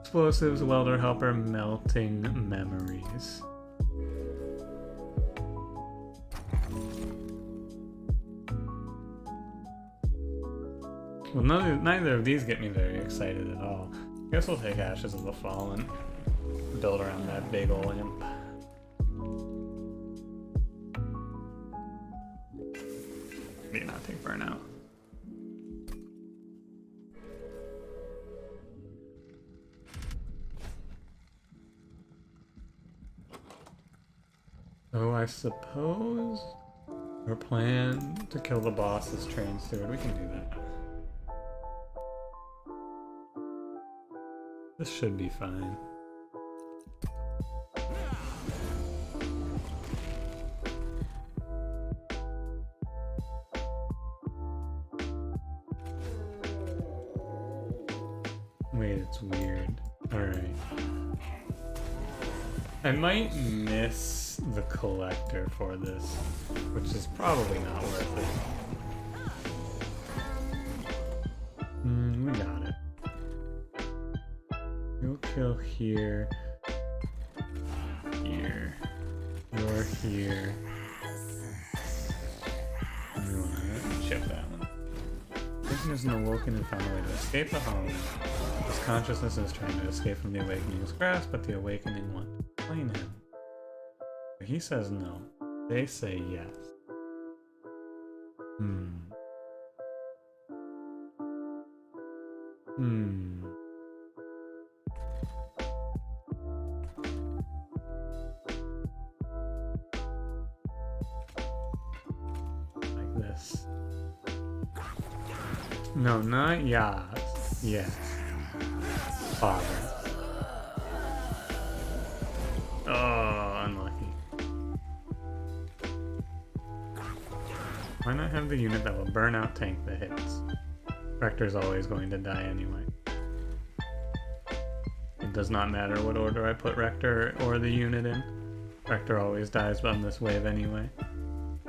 Explosives, welder helper, melting memories. Well, neither of these get me very excited at all. I guess we'll take Ashes of the Fallen. Build around that big ol' imp. Maybe not take Burnout. So I suppose our plan to kill the boss is Train Steward. We can do that. This should be fine. Wait, it's weird. Alright. I might miss the collector for this, which is probably not worth it. We got it. You'll kill here. Here. You're here. You wanna chip that one. Person isn't awoken and found a way to escape the home. His consciousness is trying to escape from the awakening's grasp, but the awakening won't explain him. He says no. They say yes. Like this. No, not yes. Yes. Father. Oh, unlucky. Why not have the unit that will burn out tank the hits? Rector's always going to die anyway. It does not matter what order I put Rector or the unit in. Rector always dies on this wave anyway.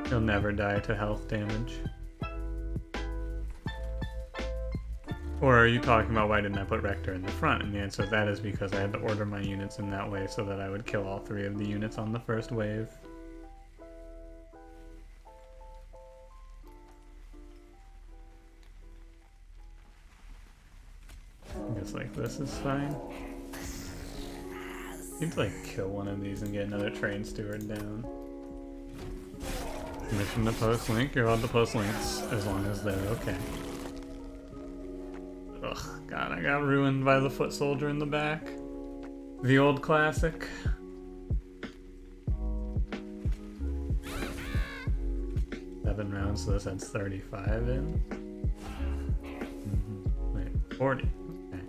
He'll never die to health damage. Or are you talking about why didn't I put Rector in the front? And the answer to that is because I had to order my units in that way so that I would kill all 3 of the units on the first wave. I guess like this is fine. Need to like kill one of these and get another Train Steward down. Mission to post link, you're allowed to post links as long as they're okay. Ugh, God, I got ruined by the foot soldier in the back. The old classic. Seven rounds, so this adds 35 in. Wait, 40. Okay.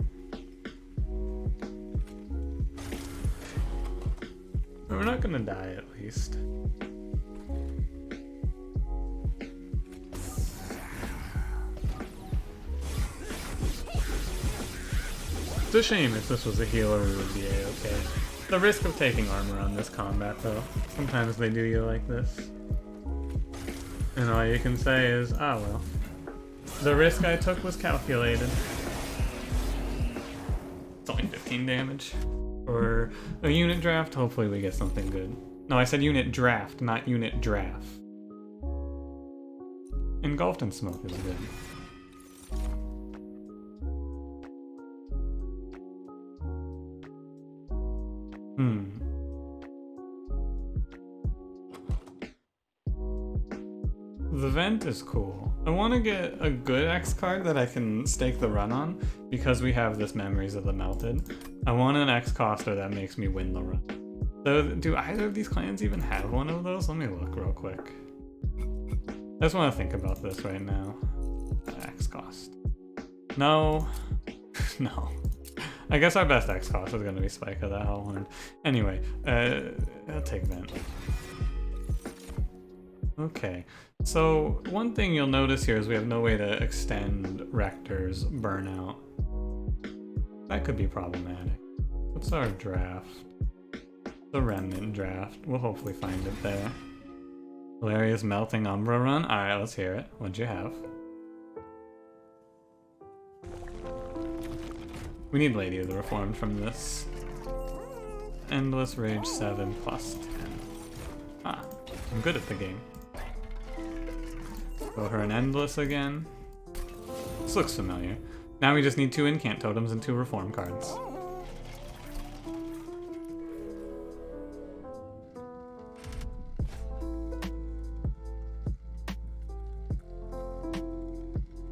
But we're not gonna die at least. It's a shame if this was a healer, we would be a-okay. The risk of taking armor on this combat, though. Sometimes they do you like this. And all you can say is, ah well. The risk I took was calculated. It's only 15 damage. For a unit draft, hopefully we get something good. No, I said unit draft, not unit draft. Engulfed in smoke is good. The vent is cool. I want to get a good X card that I can stake the run on because we have this Memories of the Melted. I want an X coster that makes me win the run. So do either of these clans even have one of those? Let me look real quick. I just want to think about this right now. X cost. No. No. I guess our best X cost is going to be Spike of the Hellhorned. Anyway, I'll take vent. Okay, so one thing you'll notice here is we have no way to extend Rector's burnout. That could be problematic. What's our draft? The Remnant draft. We'll hopefully find it there. Valeria's Melting Umbra run? Alright, let's hear it. What'd you have? We need Lady of the Reformed from this. Endless Rage 7 plus 10. Ah, I'm good at the game. Throw her an Endless again. This looks familiar. Now we just need 2 Incant Totems and 2 Reform cards.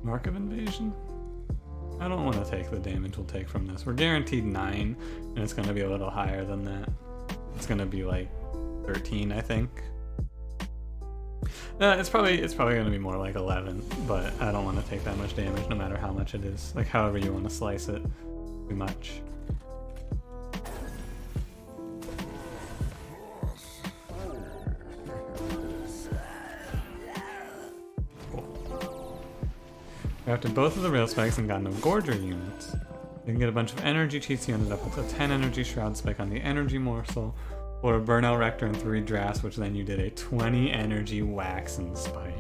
Mark of Invasion? I don't want to take the damage we'll take from this. We're guaranteed 9, and it's going to be a little higher than that. It's going to be like 13, I think. It's probably going to be more like 11, but I don't want to take that much damage no matter how much it is. Like, however you want to slice it. Too much. We after both of the rail spikes and got no Gorger units. You can get a bunch of energy cheats. You ended up with a 10 energy shroud spike on the energy morsel, or a Burnout Rector and 3 drafts, which then you did a 20 energy Waxen spike.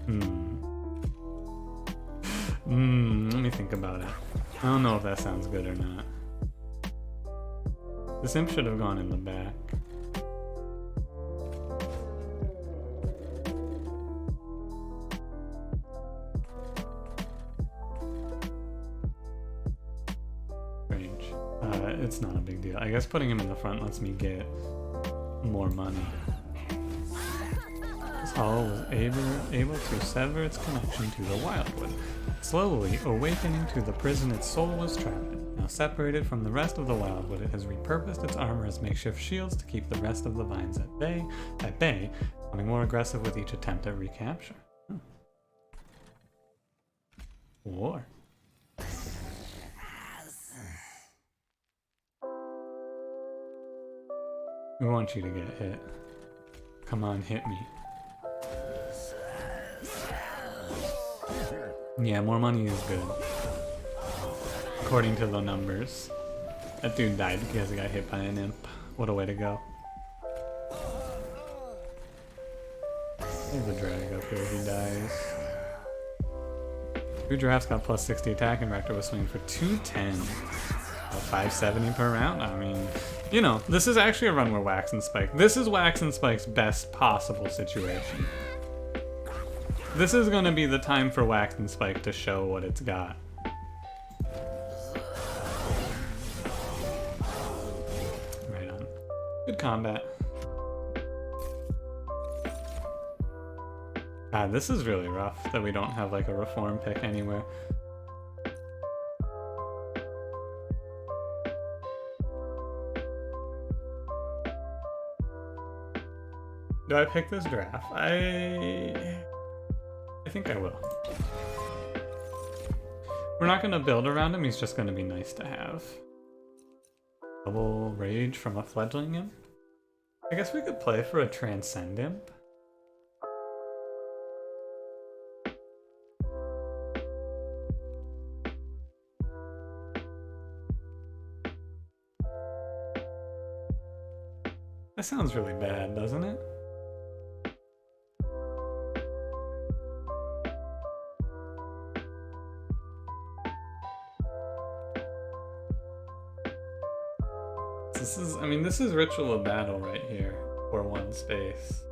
Let me think about it. I don't know if that sounds good or not. This imp should have gone in the back. It's not a big deal. I guess putting him in the front lets me get more money. This hollow was able to sever its connection to the wildwood, slowly awakening to the prison its soul was trapped in. Now separated from the rest of the wildwood, it has repurposed its armor as makeshift shields to keep the rest of the vines at bay, becoming more aggressive with each attempt at recapture. War. We want you to get hit. Come on, hit me. Yeah, more money is good. According to the numbers. That dude died because he got hit by an imp. What a way to go. There's a drag up here if he dies. 2 drafts got plus 60 attack and Rector was swinging for 210. 570 per round? I mean, you know, this is actually a run where Waxen Spike. This is Waxen Spike's best possible situation. This is going to be the time for Waxen Spike to show what it's got. Right on. Good combat. God, this is really rough that we don't have like a reform pick anywhere. Do I pick this draft? I think I will. We're not going to build around him, he's just going to be nice to have. Double rage from a fledgling imp? I guess we could play for a transcend imp. That sounds really bad, doesn't it? This is Ritual of Battle right here, for 1 space.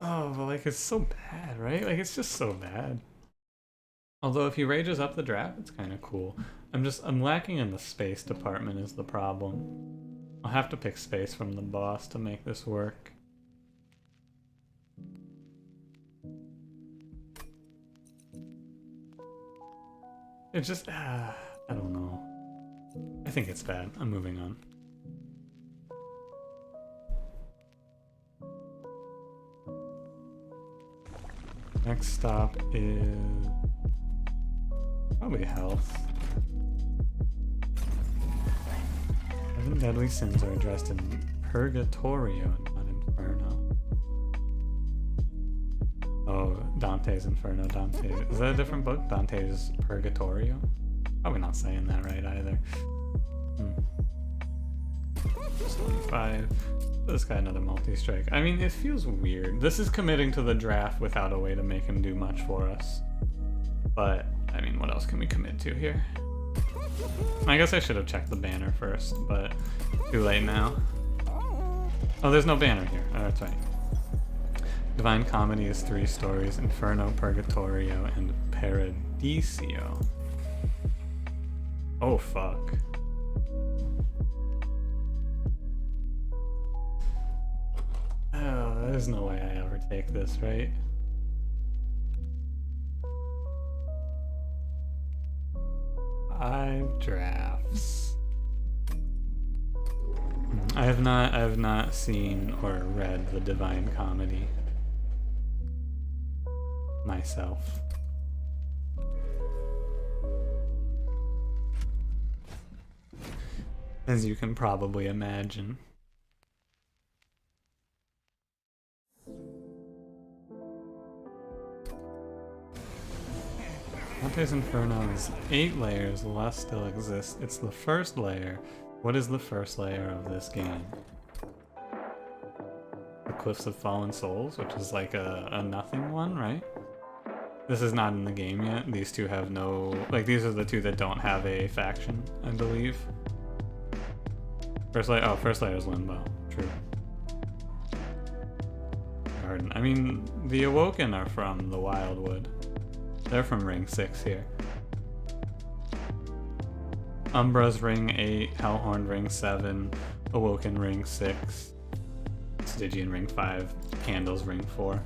Oh, but like, it's so bad, right? Like, it's just so bad. Although if he rages up the draft, it's kind of cool. I'm lacking in the space department is the problem. I'll have to pick space from the boss to make this work. It just, I don't know. I think it's bad. I'm moving on. Next stop is probably health. 7 deadly sins are addressed in Purgatorio and not Inferno. Oh, Dante's Inferno. Dante. Is that a different book? Dante's Purgatorio? Probably not saying that right either. It's 25. This guy another multi-strike. I mean, it feels weird. This is committing to the draft without a way to make him do much for us. But, I mean, what else can we commit to here? I guess I should have checked the banner first, but too late now. Oh, there's no banner here. Oh, that's right. Divine Comedy is 3 stories: Inferno, Purgatorio, and Paradiso. Oh, fuck. Oh, there's no way I ever take this, right? Five drafts. I have not seen or read the Divine Comedy myself. As you can probably imagine. Dante's Inferno is 8 layers, less still exists. It's the first layer. What is the first layer of this game? The Cliffs of Fallen Souls, which is like a nothing one, right? This is not in the game yet. These two have no... Like, these are the two that don't have a faction, I believe. First layer... Oh, first layer is Limbo. True. Garden. I mean, the Awoken are from the Wildwood. They're from Ring 6 here. Umbra's Ring 8, Hellhorned Ring 7, Awoken Ring 6, Stygian Ring 5, Candles Ring 4.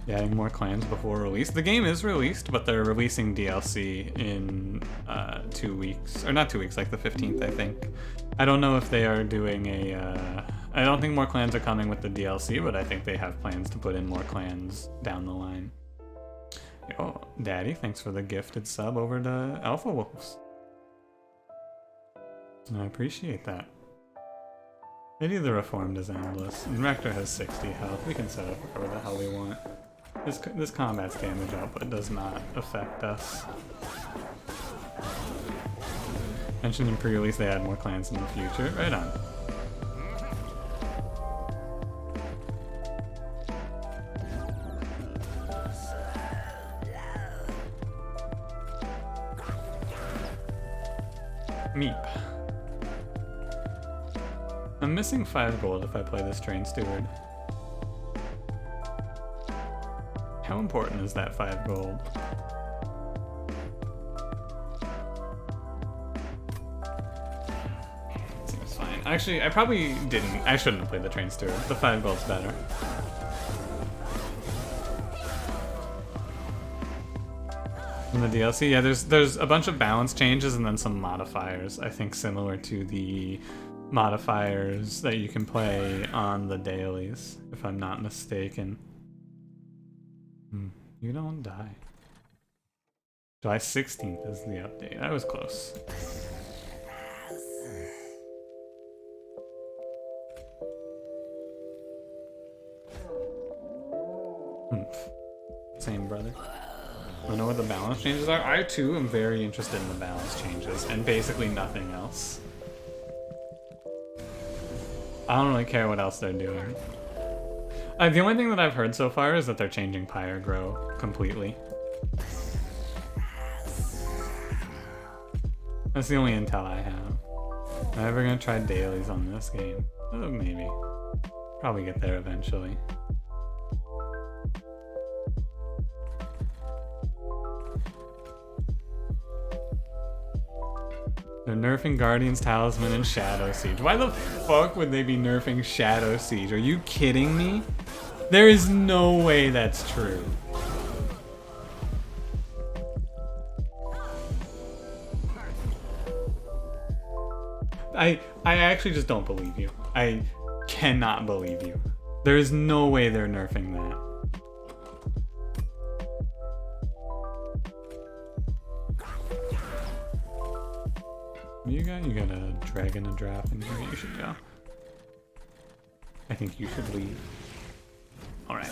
Adding more clans before release. The game is released, but they're releasing DLC in 2 weeks. Or not 2 weeks, like the 15th, I think. I don't know if they are doing a... I don't think more clans are coming with the DLC, but I think they have plans to put in more clans down the line. Oh, Daddy, thanks for the gifted sub over to Alpha Wolves. I appreciate that. Maybe the Reformed is endless. And Rector has 60 health. We can set up whatever the hell we want. This combat's damage output does not affect us. Mentioned in pre-release they add more clans in the future. Right on. Meep. I'm missing 5 gold if I play this Train Steward. How important is that 5 gold? Seems fine. Actually, I probably didn't. I shouldn't have played the Train Steward. The 5 gold's better. In the DLC, yeah, there's a bunch of balance changes and then some modifiers, I think similar to the modifiers that you can play on the dailies, if I'm not mistaken. You don't die. July 16th is the update. That was close. Same, brother. I know what the balance changes are. I too am very interested in the balance changes and basically nothing else. I don't really care what else they're doing. The only thing that I've heard so far is that they're changing Pyre Grow completely. That's the only intel I have. Am I ever gonna try dailies on this game? Oh, maybe. Probably get there eventually. They're nerfing Guardian's Talisman and Shadow Siege. Why the fuck would they be nerfing Shadow Siege? Are you kidding me? There is no way that's true. I actually just don't believe you. I cannot believe you. There is no way they're nerfing that. You got a dragon and draft in here. You should go. I think you should leave. Alright.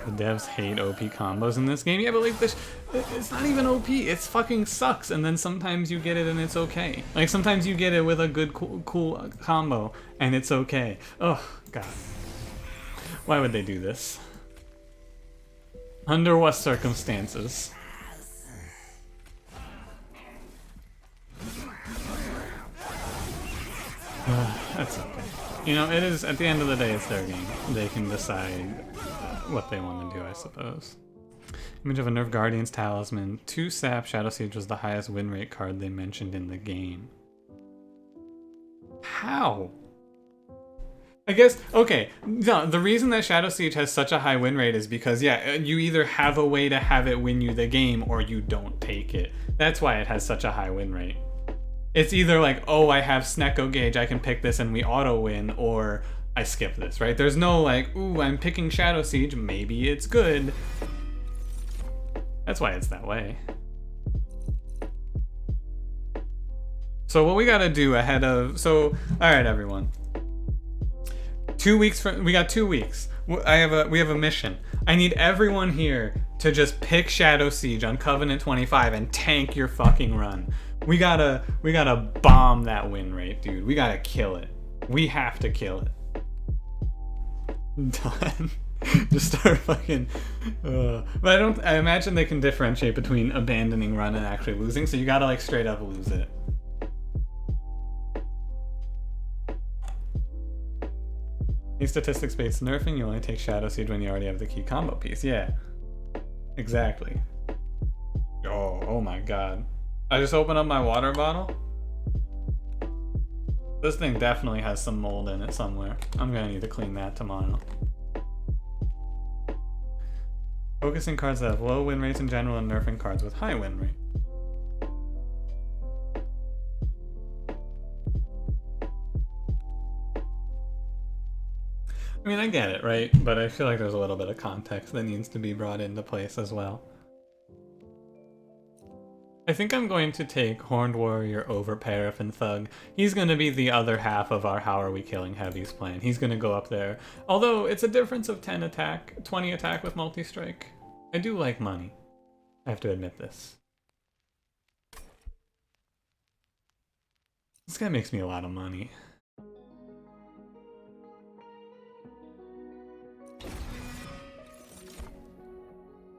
The devs hate OP combos in this game. Yeah, but like this, it's not even OP. It's fucking sucks. And then sometimes you get it and it's okay. Like sometimes you get it with a good cool combo and it's okay. Oh god. Why would they do this? Under what circumstances? That's okay. You know, it is, at the end of the day, it's their game. They can decide what they want to do, I suppose. Image of a Nerf Guardian's Talisman. 2 sap. Shadow Siege was the highest win rate card they mentioned in the game. How? I guess, okay, no, the reason that Shadow Siege has such a high win rate is because, yeah, you either have a way to have it win you the game or you don't take it. That's why it has such a high win rate. It's either like, oh, I have Snecko Gauge, I can pick this and we auto-win, or I skip this, right? There's no like, ooh, I'm picking Shadow Siege, maybe it's good. That's why it's that way. So what we gotta do ahead of, so, all right, everyone. 2 weeks from, we got 2 weeks. We have a mission. I need everyone here to just pick Shadow Siege on Covenant 25 and tank your fucking run. We gotta bomb that win rate, dude. We gotta kill it. We have to kill it. Done. Just start fucking. But I imagine they can differentiate between abandoning run and actually losing. So you gotta like straight up lose it. These statistics based nerfing, you only take Shadow Siege when you already have the key combo piece. Yeah. Exactly. Oh my god. I just opened up my water bottle. This thing definitely has some mold in it somewhere. I'm gonna need to clean that tomorrow. Focusing cards that have low win rates in general and nerfing cards with high win rate. I mean, I get it, right? But I feel like there's a little bit of context that needs to be brought into place as well. I think I'm going to take Horned Warrior over Paraffin Thug. He's going to be the other half of our How Are We Killing Heavies plan. He's going to go up there. Although it's a difference of 10 attack, 20 attack with multi-strike. I do like money. I have to admit this. This guy makes me a lot of money.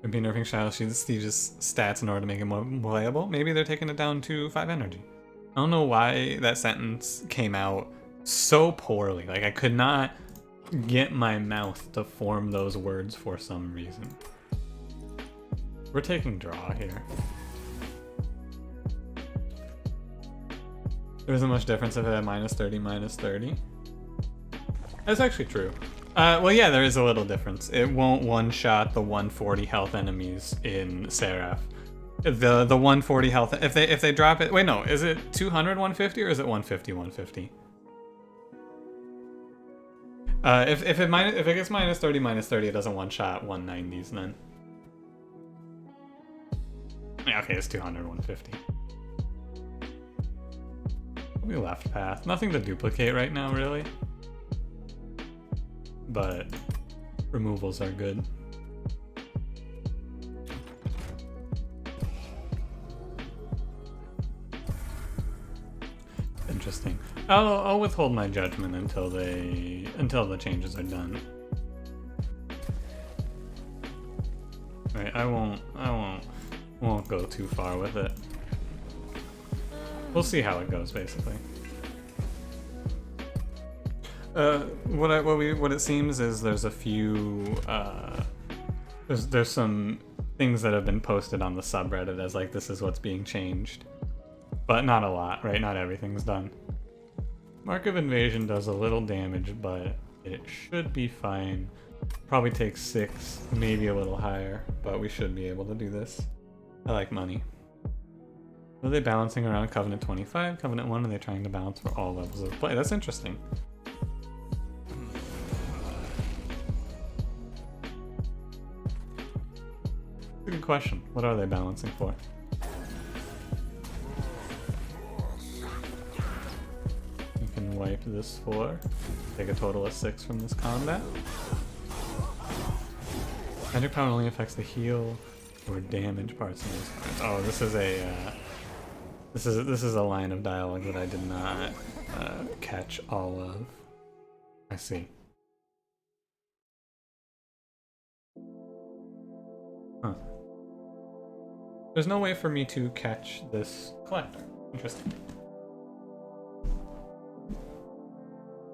Could be nerfing Shadow Siege's stats in order to make it more playable. Maybe they're taking it down to 5 energy. I don't know why that sentence came out so poorly. Like, I could not get my mouth to form those words for some reason. We're taking draw here. There isn't much difference if it had -30, -30. That's actually true. Well, yeah, there is a little difference. It won't one-shot the 140 health enemies in Seraph. The 140 health, if they drop it, wait, no, is it 200 150 or is it 150 150? If it gets -30 -30, it doesn't one-shot 190s then. Yeah, okay, it's 200 150. We left path. Nothing to duplicate right now, really. But removals are good. Interesting. I'll withhold my judgment until the changes are done. Right, I won't go too far with it. We'll see how it goes, basically. What it seems is there's a few there's some things that have been posted on the subreddit as like this is what's being changed, but not a lot, right? Not everything's done. Mark of Invasion does a little damage, but it should be fine. Probably takes 6, maybe a little higher, but we should be able to do this. I like money. Are they balancing around Covenant 25? Covenant 1, are they trying to balance for all levels of play? That's interesting. Good question. What are they balancing for? You can wipe this 4. Take a total of 6 from this combat. Magic power only affects the heal or damage parts of these cards. Oh, this is a this is a line of dialogue that I did not catch all of. I see. Huh. There's no way for me to catch this collector. Interesting.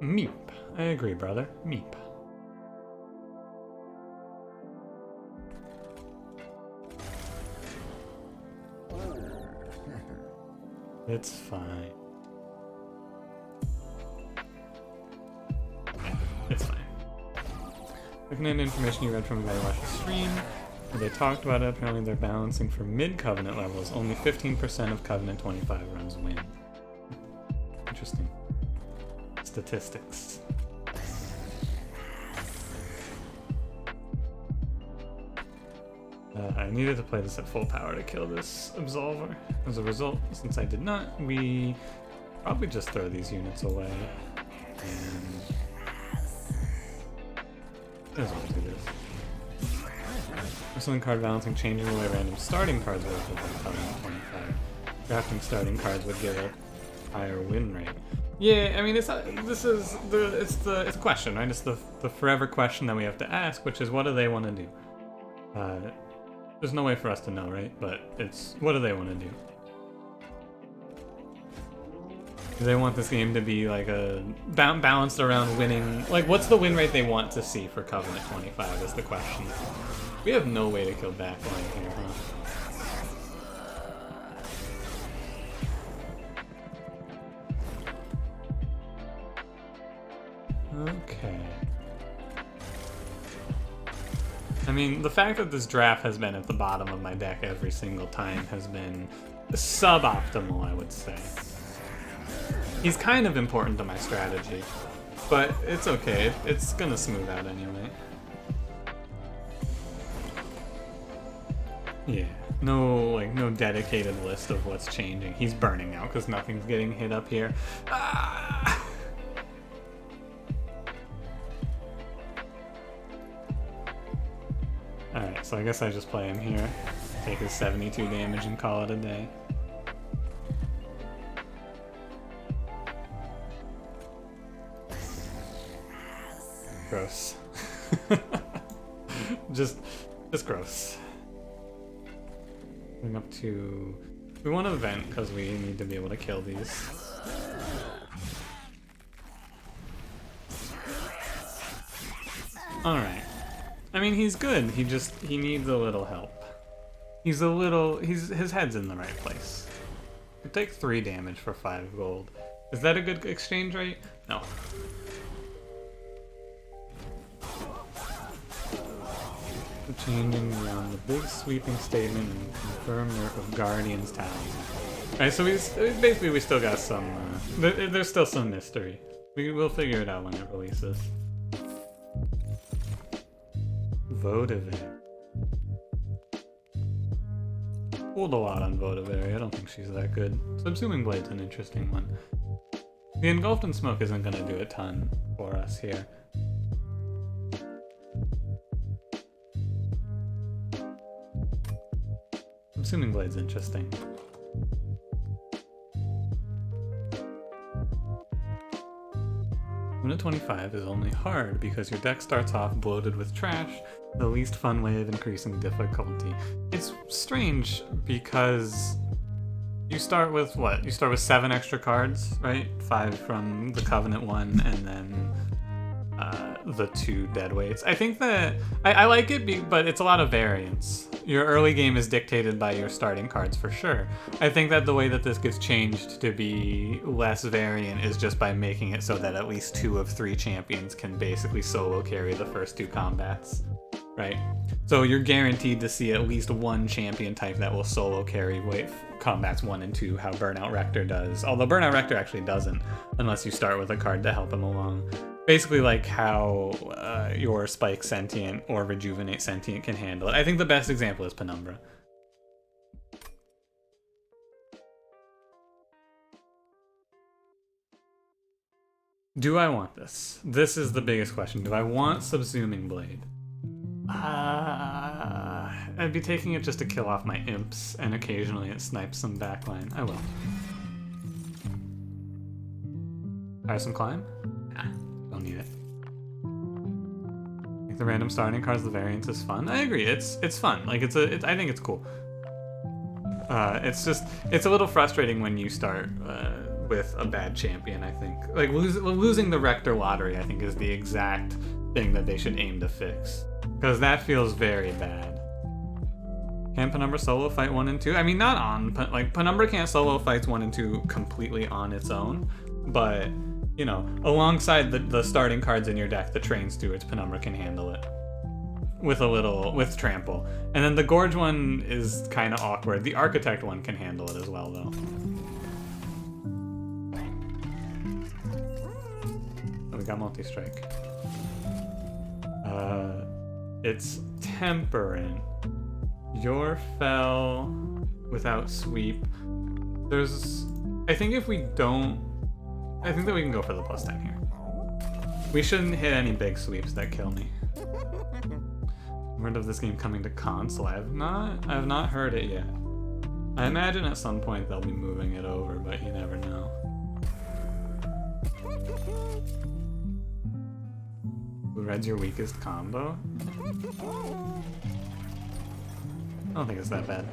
Meep. I agree, brother. Meep. It's fine. It's fine. Looking at information you read from a guy watching stream, where they talked about it, apparently they're balancing for mid-Covenant levels. Only 15% of Covenant 25 runs win. Interesting. Statistics. I needed to play this at full power to kill this Absolver. As a result, since I did not, we probably just throw these units away. And there's what to do this. Wrestling card balancing, changing the way random starting cards work within Covenant 25. Drafting starting cards would give a higher win rate. Yeah, I mean, it's a question, right? It's the forever question that we have to ask, which is, what do they want to do? There's no way for us to know, right? But it's, what do they want to do? Do they want this game to be like a balanced around winning? Like, what's the win rate they want to see for Covenant 25 is the question. We have no way to kill backline here, huh? Okay. I mean, the fact that this draft has been at the bottom of my deck every single time has been suboptimal, I would say. He's kind of important to my strategy, but it's okay. It's gonna smooth out anyway. Yeah, no dedicated list of what's changing. He's burning out because nothing's getting hit up here. Ah! Alright, so I guess I just play him here, take his 72 damage and call it a day. Gross. just gross. Going up to... We want to vent because we need to be able to kill these. Alright. I mean, he's good. He needs a little help. His head's in the right place. He'll take 3 damage for 5 gold. Is that a good exchange rate? No. Changing beyond the big sweeping statement and confirm nerf of Guardian's Talisman. Alright, so basically we still got some, there's still some mystery. We'll figure it out when it releases. Vaudevilliers. Pulled a lot on Vaudevilliers. I don't think she's that good. Subsuming Blade's an interesting one. The Engulfed in Smoke isn't going to do a ton for us here. Subsuming Blade's interesting. Covenant 25 is only hard because your deck starts off bloated with trash, the least fun way of increasing difficulty. It's strange because you start with what? You start with 7 extra cards, right? 5 from the Covenant one, and then the 2 deadweights. I think that I like it, but it's a lot of variance. Your early game is dictated by your starting cards for sure. I think that the way that this gets changed to be less variant is just by making it so that at least 2 of 3 champions can basically solo carry the first 2 combats, right? So you're guaranteed to see at least 1 champion type that will solo carry combats 1 and 2, how Burnout Rector does. Although Burnout Rector actually doesn't, unless you start with a card to help him along. Basically like how your Spike Sentient or Rejuvenate Sentient can handle it. I think the best example is Penumbra. Do I want this? This is the biggest question. Do I want Subsuming Blade? I'd be taking it just to kill off my imps, and occasionally it snipes some backline. I will. Try some climb? Nah, don't need it. Like the random starting cards, the variance is fun. I agree, it's fun. Like I think it's cool. It's a little frustrating when you start with a bad champion, I think. Like losing the Rector lottery, I think, is the exact thing that they should aim to fix. Because that feels very bad. Can Penumbra solo fight 1 and 2? I mean, not on, like, Penumbra can't solo fights 1 and 2 completely on its own, but, you know, alongside the starting cards in your deck, the Train Stewards, Penumbra can handle it. With Trample. And then the Gorge one is kind of awkward. The Architect one can handle it as well, though. Oh, we got multi-strike. It's Temperate. Your fell without sweep. I think that we can go for the +10 here. We shouldn't hit any big sweeps that kill me. Word of this game coming to console. I have not heard it yet. I imagine at some point they'll be moving it over, but you never know. Blue red's your weakest combo? I don't think it's that bad.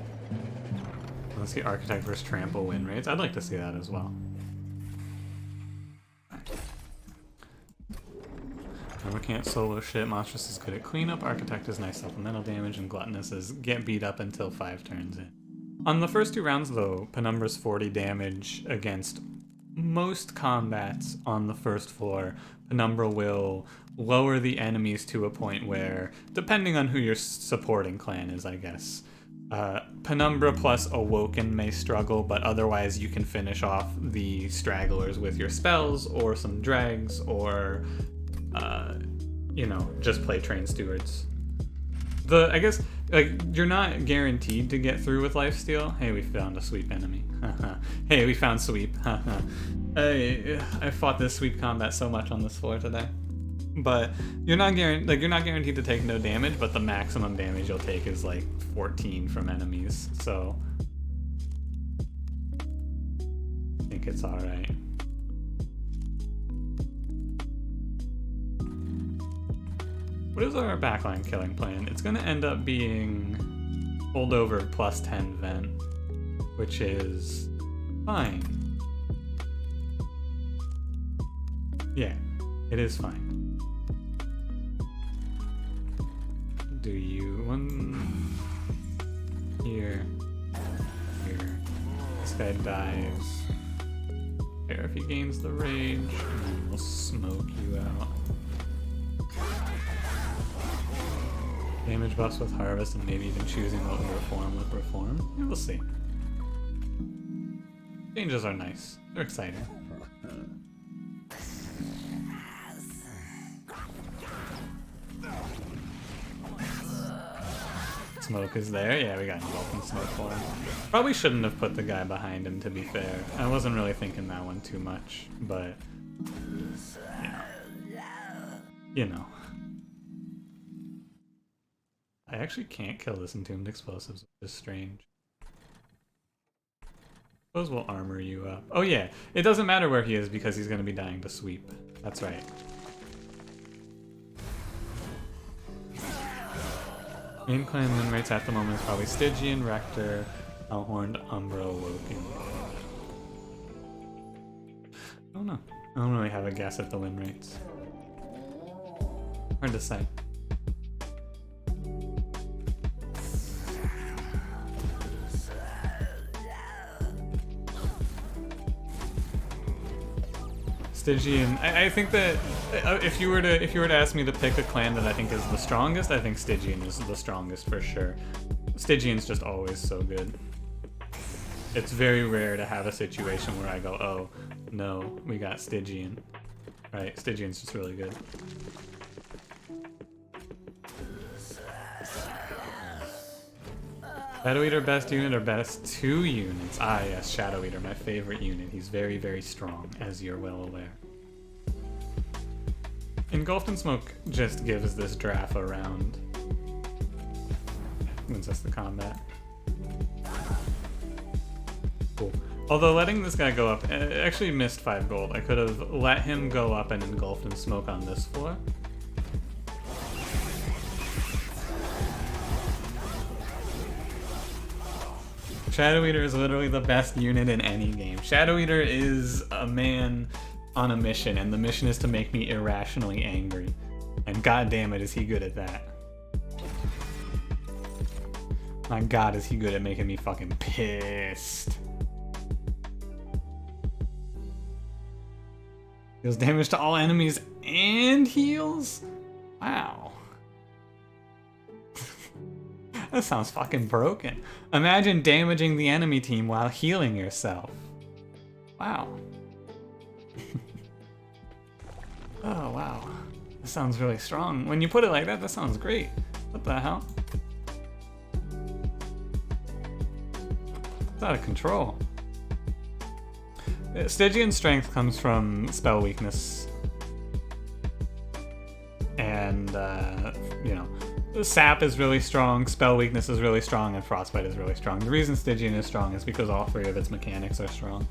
Let's see Architect versus Trample win rates. I'd like to see that as well. We can't solo shit. Monstrous is good at cleanup. Architect is nice supplemental damage, and Gluttonous is get beat up until 5 turns in. On the first 2 rounds, though, Penumbra's 40 damage against most combats on the first floor. Penumbra will lower the enemies to a point where, depending on who your supporting clan is, I guess, Penumbra plus Awoken may struggle, but otherwise you can finish off the stragglers with your spells or some dregs or, you know, just play Train Stewards. I guess, like, you're not guaranteed to get through with lifesteal. Hey, we found a sweep enemy. Hey, we found sweep. I fought this sweep combat so much on this floor today. But you're not guaranteed to take no damage, but the maximum damage you'll take is like 14 from enemies. So I think it's all right. What is our backline killing plan? It's going to end up being holdover +10 vent, which is fine. Yeah, it is fine. Do you one here? This guy dies. Here, if he gains the rage, and then we'll smoke you out. Damage buffs with Harvest, and maybe even choosing what we reform with Reform. Yeah, we'll see. Changes are nice. They're exciting. Smoke is there. Yeah, we got engulfed in smoke for him. Probably shouldn't have put the guy behind him, to be fair. I wasn't really thinking that one too much, but you know. I actually can't kill this Entombed Explosives, which is strange. Suppose we'll armor you up. Oh yeah, it doesn't matter where he is because he's going to be dying to sweep. That's right. Main clan win rates at the moment is probably Stygian, Rector, Hellhorned, Umbra, Woken. I don't know. I don't really have a guess at the win rates. Hard to say. Stygian. I think that if you were to ask me to pick a clan that I think is the strongest, I think Stygian is the strongest for sure. Stygian's just always so good. It's very rare to have a situation where I go, oh no, we got Stygian. Right, Stygian's just really good. Shadow Eater best unit or best 2 units? Ah yes, Shadow Eater, my favorite unit. He's very, very strong, as you're well aware. Engulfed in Smoke just gives this draft around wins us the combat. Cool. Although letting this guy go up, actually missed 5 gold. I could have let him go up and engulfed in smoke on this floor. Shadow Eater is literally the best unit in any game. Shadow Eater is a man on a mission, and the mission is to make me irrationally angry. And god damn it, is he good at that. My god, is he good at making me fucking pissed. Deals damage to all enemies and heals? Wow. That sounds fucking broken. Imagine damaging the enemy team while healing yourself. Wow. Oh, wow. That sounds really strong. When you put it like that, that sounds great. What the hell? It's out of control. Stygian strength comes from spell weakness. And, you know, sap is really strong, spell weakness is really strong, and frostbite is really strong. The reason Stygian is strong is because all 3 of its mechanics are strong.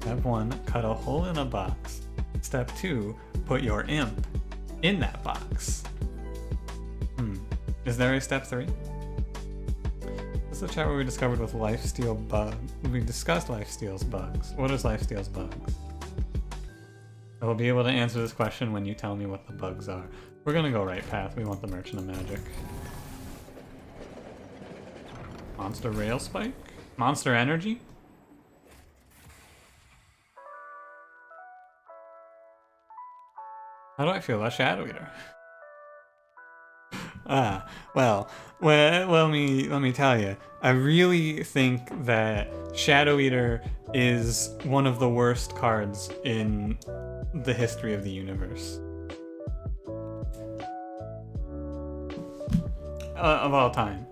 Step 1, cut a hole in a box. Step 2, put your imp in that box. Is there a step 3? This is the chat where we discovered with lifesteal bug. We discussed lifesteal's bugs. What is lifesteal's bugs? I will be able to answer this question when you tell me what the bugs are. We're gonna go right path. We want the Merchant of Magic. Monster Rail Spike? Monster Energy? How do I feel about Shadow Eater? Well, let me tell you. I really think that Shadow Eater is one of the worst cards in the history of the universe. Of all time.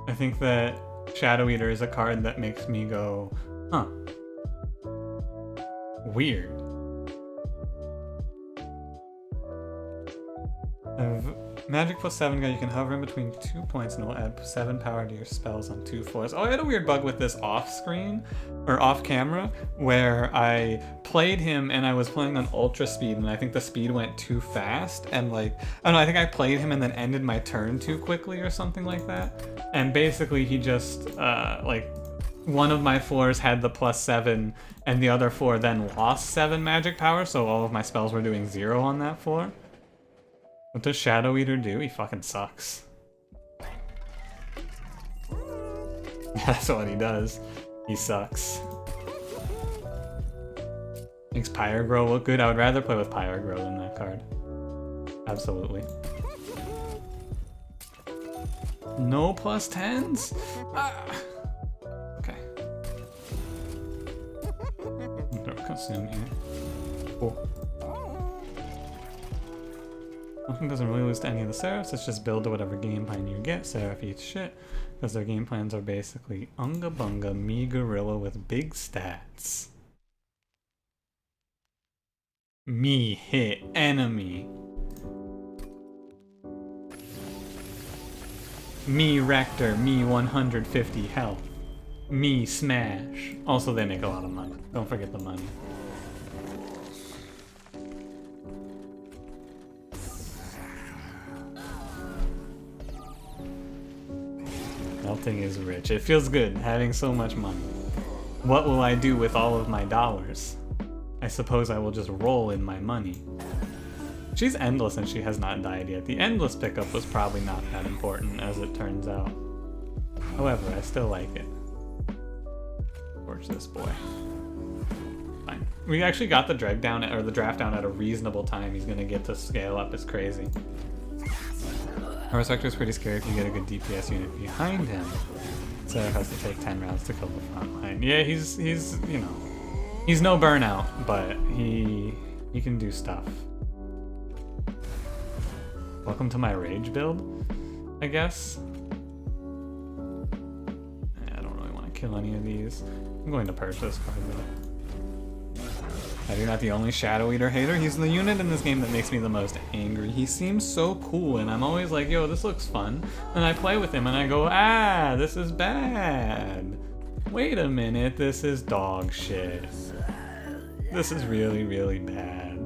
I think that Shadow Eater is a card that makes me go, huh. Weird. Magic plus 7 guy, you can hover in between 2 points and it will add 7 power to your spells on 2 floors. Oh, I had a weird bug with this off screen, or off camera, where I played him and I was playing on ultra speed and I think the speed went too fast and like, I don't know, I think I played him and then ended my turn too quickly or something like that. And basically he just, like, one of my floors had the plus 7 and the other 4 then lost 7 magic power, so all of my spells were doing 0 on that floor. What does Shadow Eater do? He fucking sucks. That's what he does. He sucks. Makes Pyrogrow look good. I would rather play with Pyrogrow than that card. Absolutely. No plus 10s? Ah. Okay. Consume here. Cool. Nothing doesn't really lose to any of the Seraphs, it's just build to whatever game plan you get. Seraph eats shit, because their game plans are basically Unga Bunga, me gorilla with big stats. Me hit enemy. Me Rector, me 150 health. Me smash. Also, they make a lot of money. Don't forget the money. Melting is rich. It feels good having so much money. What will I do with all of my dollars? I suppose I will just roll in my money. She's endless and she has not died yet. The endless pickup was probably not that important as it turns out. However, I still like it. Torch this boy. Fine. We actually got the draft down at a reasonable time. He's gonna get to scale up as crazy. Horus Vector is pretty scary if you get a good DPS unit behind him. Seraph has to take 10 rounds to kill the front line. Yeah, he's you know, he's no burnout, but he can do stuff. Welcome to my rage build, I guess. I don't really want to kill any of these. I'm going to purchase this card though. You're not the only Shadow Eater hater. He's the unit in this game that makes me the most angry. He seems so cool, and I'm always like, yo, this looks fun. And I play with him, and I go, ah, this is bad. Wait a minute, this is dog shit. This is really, really bad.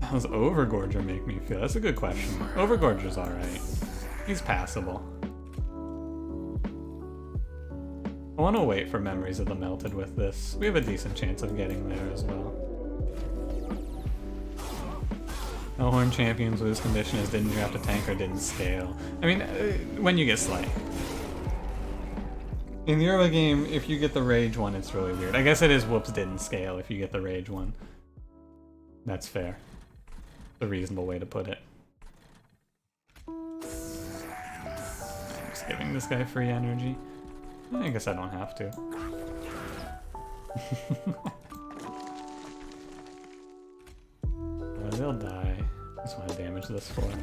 How's Overgorger make me feel? That's a good question. Overgorger's alright. He's passable. I want to wait for Memories of the Melted with this. We have a decent chance of getting there as well. Hellhorned champions with his condition is didn't draft a tank or didn't scale. I mean, when you get Slay. In the early game, if you get the Rage one, it's really weird. I guess it is whoops didn't scale if you get the Rage one. That's fair. A reasonable way to put it. I'm just giving this guy free energy. I guess I don't have to. They'll die. I just want to damage this for it.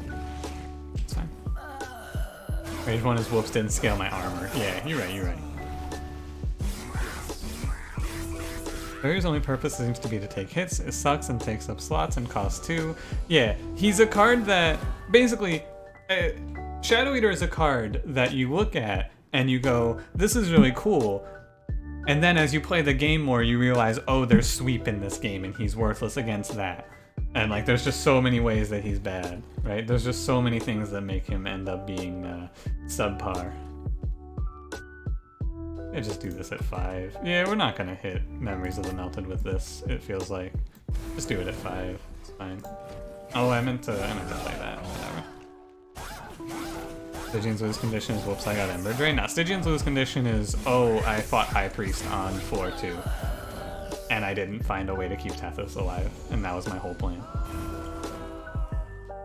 It's fine. Rage 1 is whoops didn't scale my armor. Yeah, you're right, you're right. Barrier's only purpose seems to be to take hits. It sucks and takes up slots and costs 2. Yeah, he's a card that basically Shadow Eater is a card that you look at and you go, this is really cool. And then as you play the game more, you realize, oh, there's sweep in this game and he's worthless against that. And like, there's just so many ways that he's bad, right? There's just so many things that make him end up being subpar. I just do this at 5. Yeah, we're not gonna hit Memories of the Melted with this, it feels like. Just do it at 5, it's fine. Oh, I meant to play that, whatever. Stygian's lose condition is whoops, I got Ember Drain. Now, Stygian's lose condition is, oh, I fought High Priest on floor 2. And I didn't find a way to keep Tethys alive, and that was my whole plan.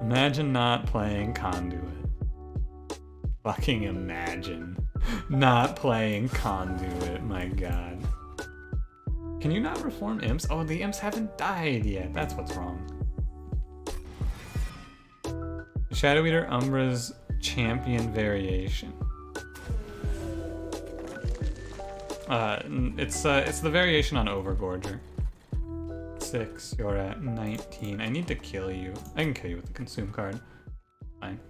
Imagine not playing Conduit. Fucking imagine not playing Conduit, my god. Can you not reform imps? Oh, the imps haven't died yet, that's what's wrong. Shadow Eater Umbra's champion variation. It's the variation on Overgorger. 6, you're at 19. I need to kill you. I can kill you with the consume card. Fine.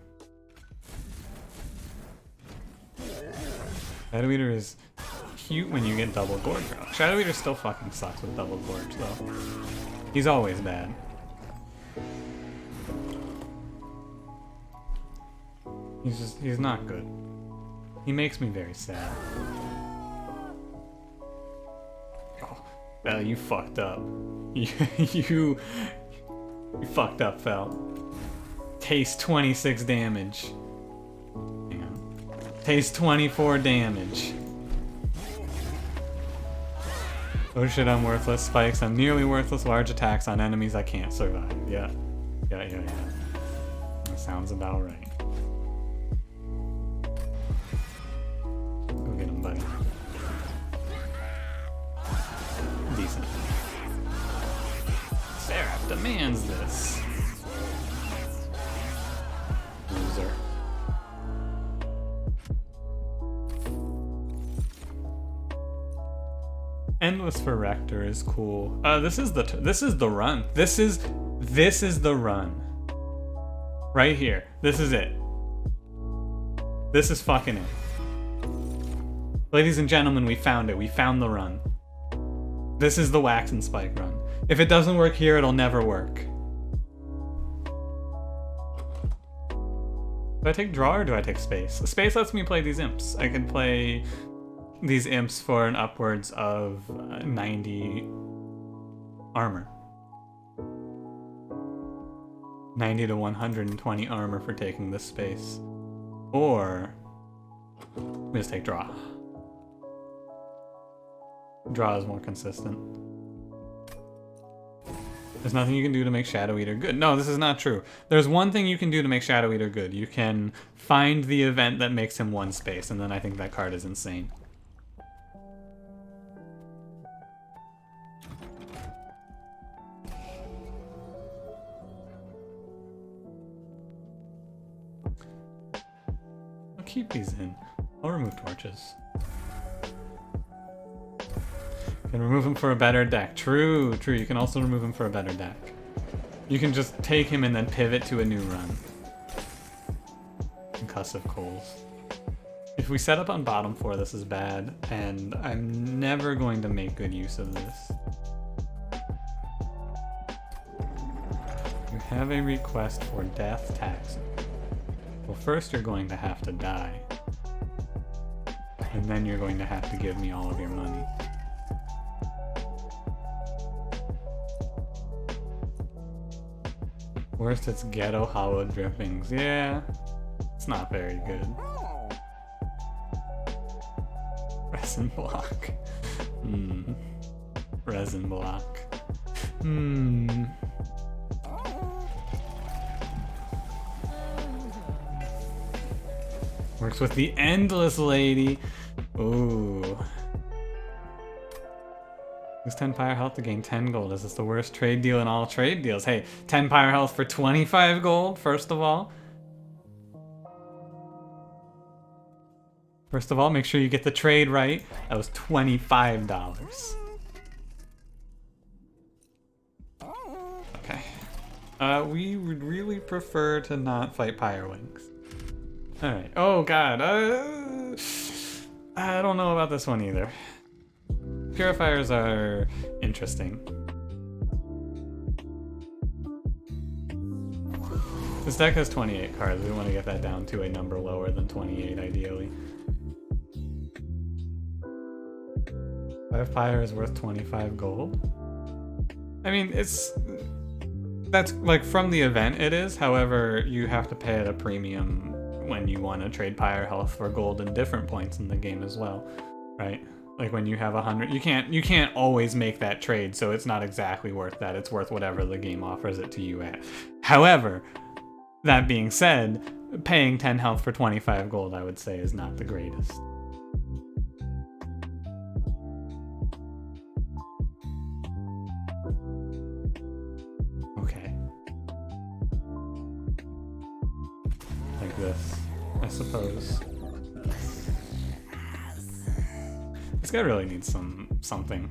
Shadow Eater is cute when you get double gorge. Shadow Eater still fucking sucks with double gorge though. He's always bad. He's not good. He makes me very sad. Well, you fucked up. You fucked up, Fel. Taste 26 damage. Hang on. Taste 24 damage. Oh shit, I'm worthless. Spikes, I'm nearly worthless. Large attacks on enemies I can't survive. Yeah. Yeah. That sounds about right. Go get him, buddy. Decent. Seraph demands this. Loser. Endless for Rector is cool. This is the run. This is the run. Right here. This is it. This is fucking it. Ladies and gentlemen, we found it. We found the run. This is the Waxen Spike run. If it doesn't work here, it'll never work. Do I take draw or do I take space? Space lets me play these imps. I can play these imps for an upwards of 90 armor. 90 to 120 armor for taking this space. Or we just take draw. Draw is more consistent. There's nothing you can do to make Shadow Eater good. No, this is not true. There's one thing you can do to make Shadow Eater good. You can find the event that makes him one space, and then I think that card is insane. I'll keep these in. I'll remove torches. can remove him for a better deck. True, true. You can also remove him for a better deck. You can just take him and then pivot to a new run. Concussive Coals. If we set up on bottom 4, this is bad, and I'm never going to make good use of this. You have a request for death tax. Well, first you're going to have to die. And then you're going to have to give me all of your money. Worst, it's Ghetto Hollow Drippings. Yeah, it's not very good. Resin block. Resin block. Works with the Endless Lady. Ooh. Lose 10 fire health to gain 10 gold. Is this the worst trade deal in all trade deals? Hey, 10 fire health for 25 gold, first of all. First of all, make sure you get the trade right. That was $25. Okay. We would really prefer to not fight Pyrewings. Alright. Oh god. I don't know about this one either. Purifiers are interesting. This deck has 28 cards. We want to get that down to a number lower than 28, ideally. 5 fire is worth 25 gold. I mean, that's like from the event it is. However, you have to pay at a premium when you want to trade Pyre health for gold and different points in the game as well, right? Like when you have 100, you can't always make that trade, so it's not exactly worth that. It's worth whatever the game offers it to you at. However, that being said, paying 10 health for 25 gold, I would say, is not the greatest. Okay. Like this, I suppose. This guy really needs something.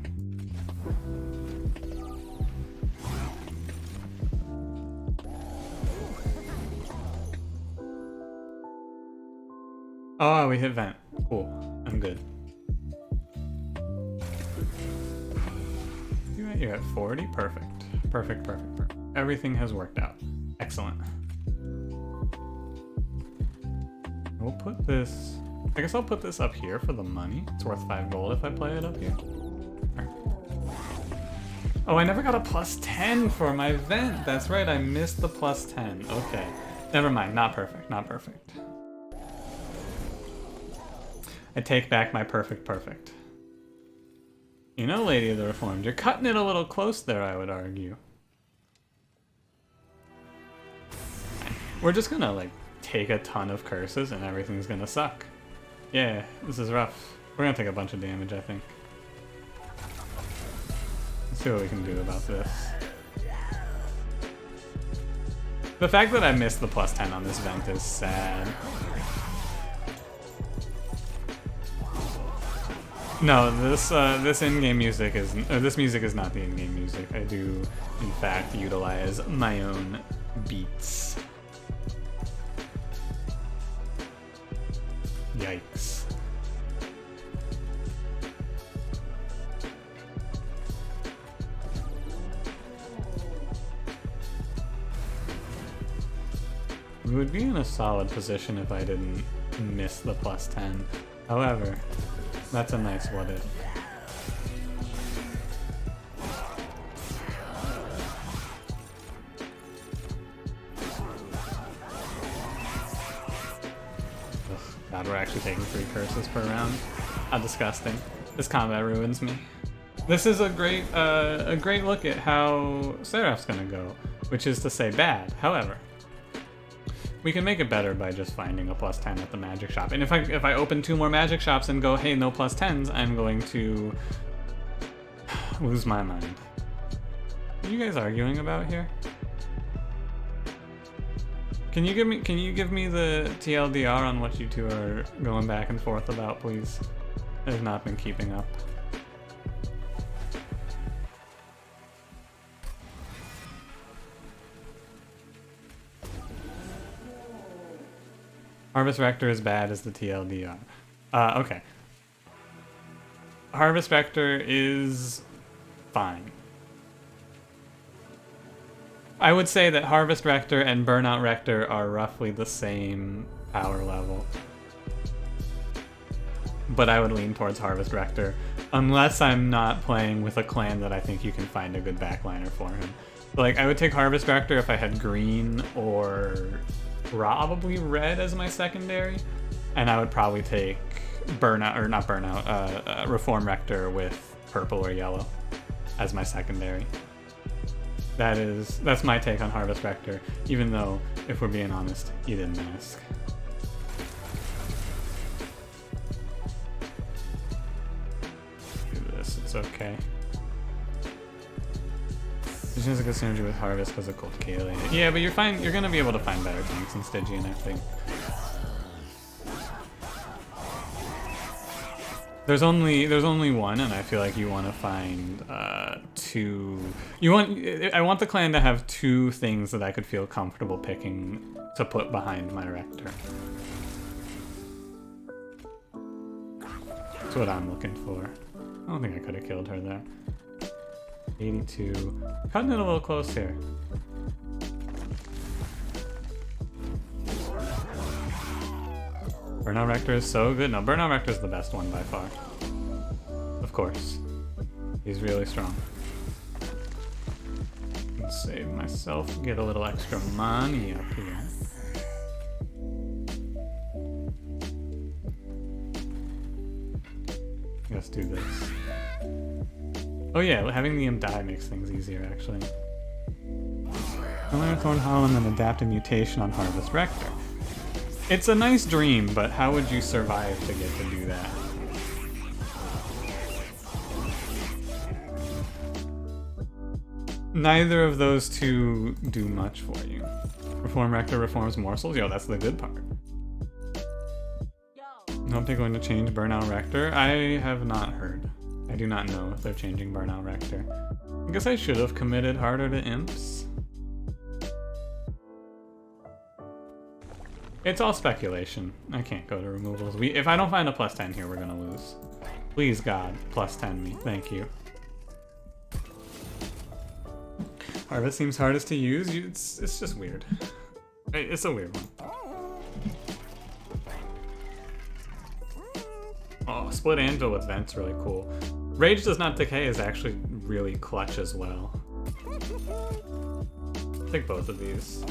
Oh, we hit vent. Cool. I'm good. You're at 40? Perfect. Perfect. Everything has worked out. Excellent. We'll put this... I guess I'll put this up here for the money. It's worth 5 gold if I play it up here. Right. Oh, I never got a plus 10 for my vent. That's right, I missed the plus 10. Okay. Never mind, not perfect, not perfect. I take back my perfect. You know, Lady of the Reformed, you're cutting it a little close there, I would argue. We're just gonna, like, take a ton of curses and everything's gonna suck. Yeah, this is rough. We're gonna take a bunch of damage, I think. Let's see what we can do about this. The fact that I missed the plus 10 on this vent is sad. No, this in-game music is, this music is not the in-game music. I do, in fact, utilize my own beats. Yikes. We would be in a solid position if I didn't miss the plus 10. However, that's a nice what if. God, we're actually taking 3 curses per round. How disgusting. This combat ruins me. This is a great look at how Seraph's gonna go, which is to say bad. However, we can make it better by just finding a plus 10 at the magic shop. And if I open 2 more magic shops and go, hey, no plus 10s, I'm going to lose my mind. What are you guys arguing about here? Can you give me the TLDR on what you two are going back and forth about, please? I've not been keeping up. Harvest Rector is bad as the TLDR. Okay. Harvest Rector is fine. I would say that Harvest Rector and Burnout Rector are roughly the same power level. But I would lean towards Harvest Rector, unless I'm not playing with a clan that I think you can find a good backliner for him. Like, I would take Harvest Rector if I had green or probably red as my secondary, and I would probably take Burnout, or not Burnout, Reform Rector with purple or yellow as my secondary. That's my take on Harvest Rector, even though, if we're being honest, you didn't ask. Do this, it's okay. This has a good synergy with Harvest because of Cold Kalia. Yeah, but you're gonna be able to find better tanks in Stygian, I think. There's only one, and I feel like you want to find two. I want the clan to have two things that I could feel comfortable picking to put behind my Rector. That's what I'm looking for. I don't think I could have killed her there. 82. Cutting it a little close here. Burnout Rector is so good. No, Burnout Rector is the best one by far. Of course. He's really strong. Let's save myself, get a little extra money up here. Let's do this. Oh yeah, having the imp die makes things easier, actually. Thorn Hollow and then adapt a mutation on Harvest Rector. It's a nice dream, but how would you survive to get to do that? Neither of those two do much for you. Reform Rector reforms morsels? Yo, that's the good part. I hope they're going to change Burnout Rector. I have not heard. I do not know if they're changing Burnout Rector. I guess I should have committed harder to imps. It's all speculation. I can't go to removals. If I don't find a +10 here, we're gonna lose. Please, God, +10 me. Thank you. Harvest seems hardest to use. It's just weird. It's a weird one. Oh, Split Anvil with Vent's really cool. Rage Does Not Decay is actually really clutch as well. I'll take both of these.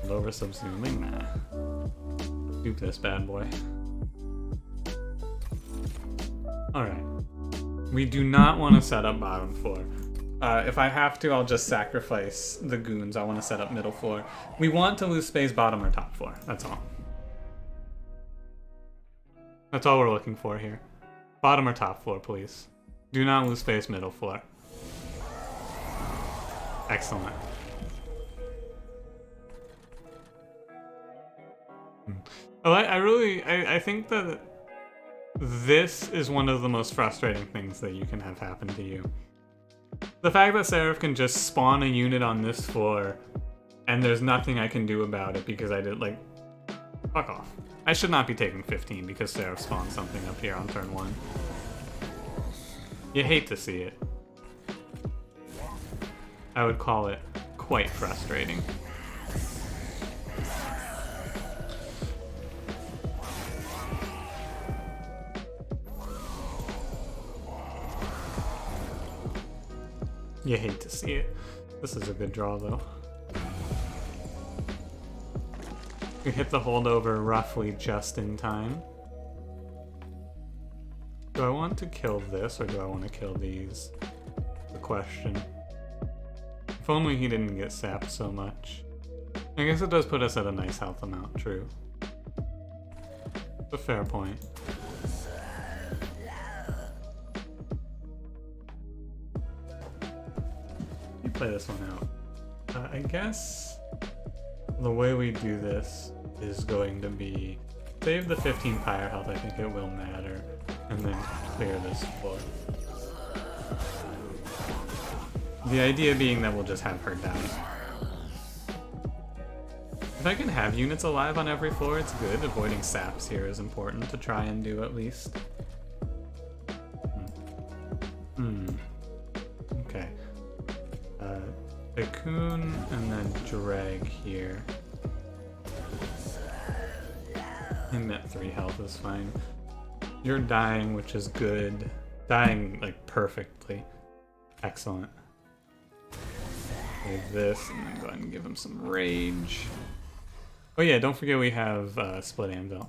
Lower subsuming? Nah. Dupe this bad boy. Alright. We do not want to set up bottom floor. If I have to, I'll just sacrifice the goons. I want to set up middle floor. We want to lose space bottom or top floor. That's all. That's all we're looking for here. Bottom or top floor, please. Do not lose space middle floor. Excellent. Oh, I think that this is one of the most frustrating things that you can have happen to you. The fact that Seraph can just spawn a unit on this floor and there's nothing I can do about it because I did, like, fuck off. I should not be taking 15 because Seraph spawned something up here on turn 1. You hate to see it. I would call it quite frustrating. You hate to see it. This is a good draw, though. We hit the holdover roughly just in time. Do I want to kill this, or do I want to kill these? The question. If only he didn't get sapped so much. I guess it does put us at a nice health amount, true. It's a fair point. Play this one out. I guess the way we do this is going to be save the 15 pyre health, I think it will matter, and then clear this floor. The idea being that we'll just have her die. If I can have units alive on every floor, it's good. Avoiding saps here is important to try and do at least. Okay. Cocoon and then drag here. Him at 3 health is fine. You're dying, which is good. Dying, like, perfectly. Excellent. Save this, and then go ahead and give him some rage. Oh yeah, don't forget we have split anvil.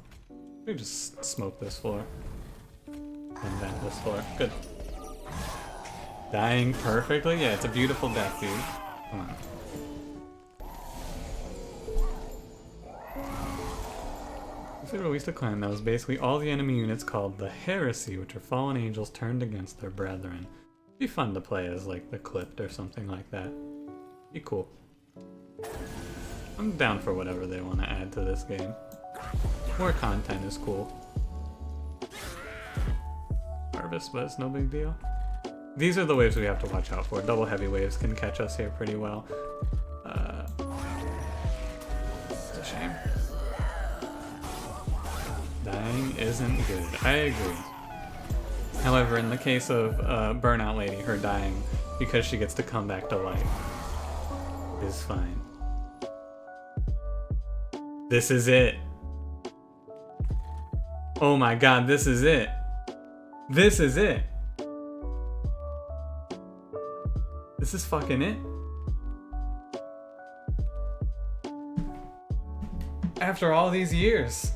We just smoke this floor. And vent this floor. Good. Dying perfectly? Yeah, it's a beautiful death, dude. Come on. We released a clan that was basically all the enemy units called the Heresy, which are fallen angels turned against their brethren. It'd be fun to play as like the Clipped or something like that. Be cool. I'm down for whatever they want to add to this game. More content is cool. Harvest, but it's no big deal. These are the waves we have to watch out for. Double heavy waves can catch us here pretty well. It's a shame. Dying isn't good. I agree. However, in the case of Burnout Lady, her dying because she gets to come back to life is fine. This is it. Oh my god, this is it. This is it. This is fucking it. After all these years.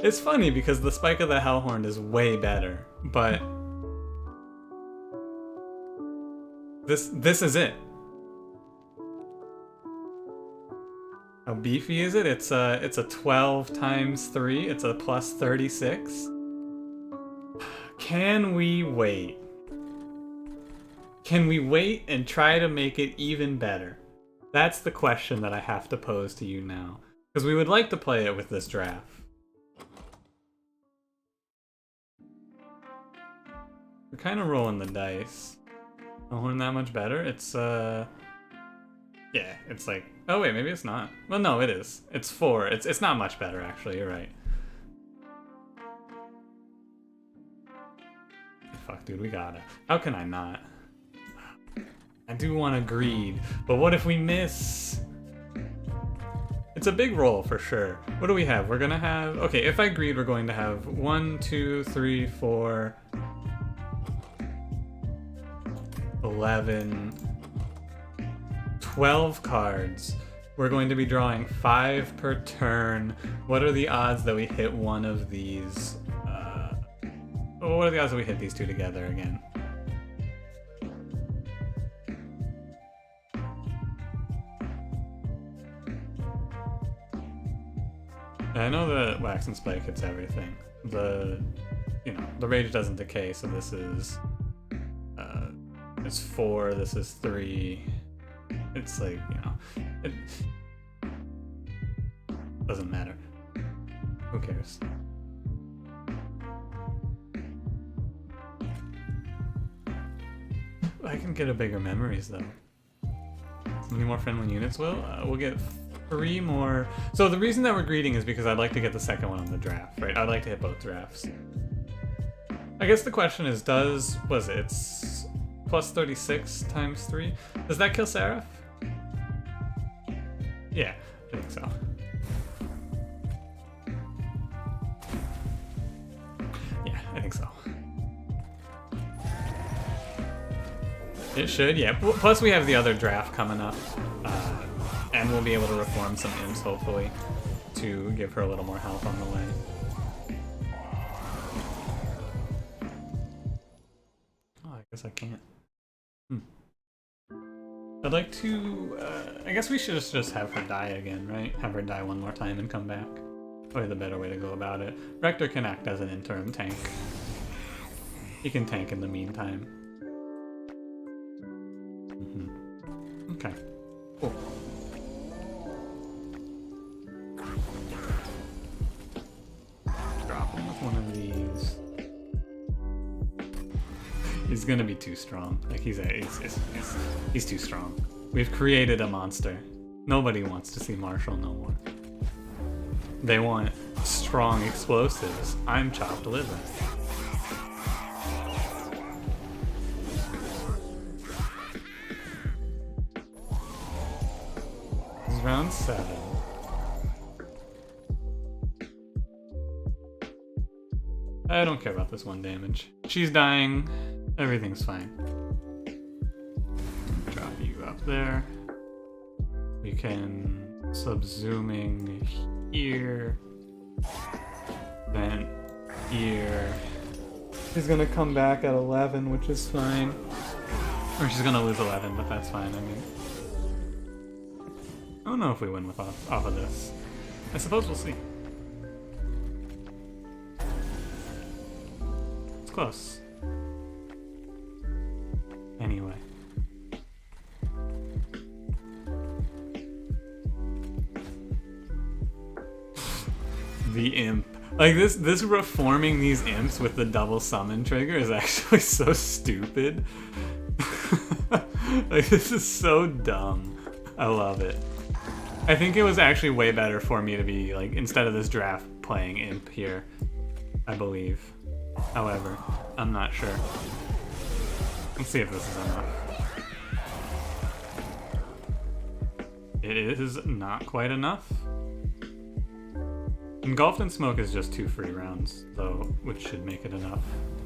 It's funny because the Spike of the Hellhorned is way better, but this is it. How beefy is it? It's a 12 times 3. It's a plus 36. Can we wait? Can we wait and try to make it even better? That's the question that I have to pose to you now, because we would like to play it with this draft. We're kind of rolling the dice. Hellhorned that much better? It's, yeah, it's like... Oh wait, maybe it's not. Well, no, it is. It's 4. It's not much better, actually. You're right. Fuck, dude, we gotta. How can I not? I do want to greed, but what if we miss? It's a big roll for sure. What do we have? We're gonna have... Okay, if I greed, we're going to have 1, 2, 3, 4... 11, 12 cards. We're going to be drawing 5 per turn. What are the odds that we hit one of these? What are the odds that we hit these two together again? I know that Waxen Spike hits everything. The rage doesn't decay, so this is it's 4, this is 3. It's like, it doesn't matter. Who cares? I can get a bigger memories though. How many more friendly units will? We'll get 3 more. So the reason that we're greeting is because I'd like to get the second one on the draft, right? I'd like to hit both drafts. I guess the question is, it's plus 36 times 3. Does that kill Seraph? Yeah, I think so. Yeah, I think so. It should, yeah. Plus we have the other draft coming up. And we'll be able to reform some imps, hopefully, to give her a little more health on the way. Oh, I guess I can't. I'd like to, I guess we should just have her die again, right? Have her die one more time and come back. Probably the better way to go about it. Rector can act as an interim tank. He can tank in the meantime. Okay, cool. Drop him with one of these. He's gonna be too strong. Like he's too strong. We've created a monster. Nobody wants to see Marshall no more. They want strong explosives. I'm chopped liver. This is round 7. I don't care about this 1 damage. She's dying. Everything's fine. Drop you up there. We can subzooming here. Then here. She's gonna come back at 11, which is fine. Or she's gonna lose 11, but that's fine. I mean, I don't know if we win with off of this. I suppose we'll see. It's close. Anyway. The imp. Like this reforming these imps with the double summon trigger is actually so stupid. Like this is so dumb. I love it. I think it was actually way better for me to be like, instead of this draft, playing imp here. I believe. However, I'm not sure. Let's see if this is enough. It is not quite enough. Engulfed in Smoke is just 2 free rounds, though, which should make it enough.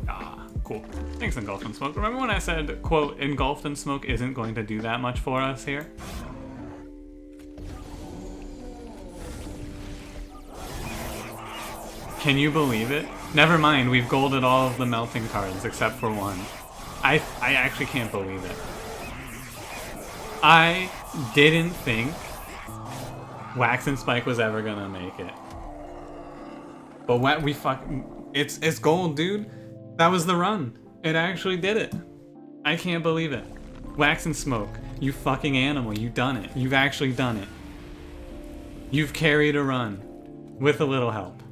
Ah, cool. Thanks, Engulfed in Smoke. Remember when I said, quote, Engulfed in Smoke isn't going to do that much for us here? Can you believe it? Never mind, we've golded all of the melting cards except for 1. I actually can't believe it. I didn't think Waxen Spike was ever gonna make it. But what we it's gold, dude. That was the run. It actually did it. I can't believe it. Waxen Smoke, you fucking animal, you've done it. You've actually done it. You've carried a run with a little help.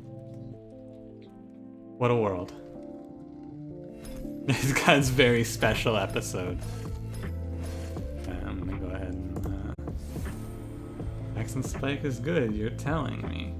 What a world. This guy's very special episode. I'm gonna go ahead and Waxen Spike is good, you're telling me.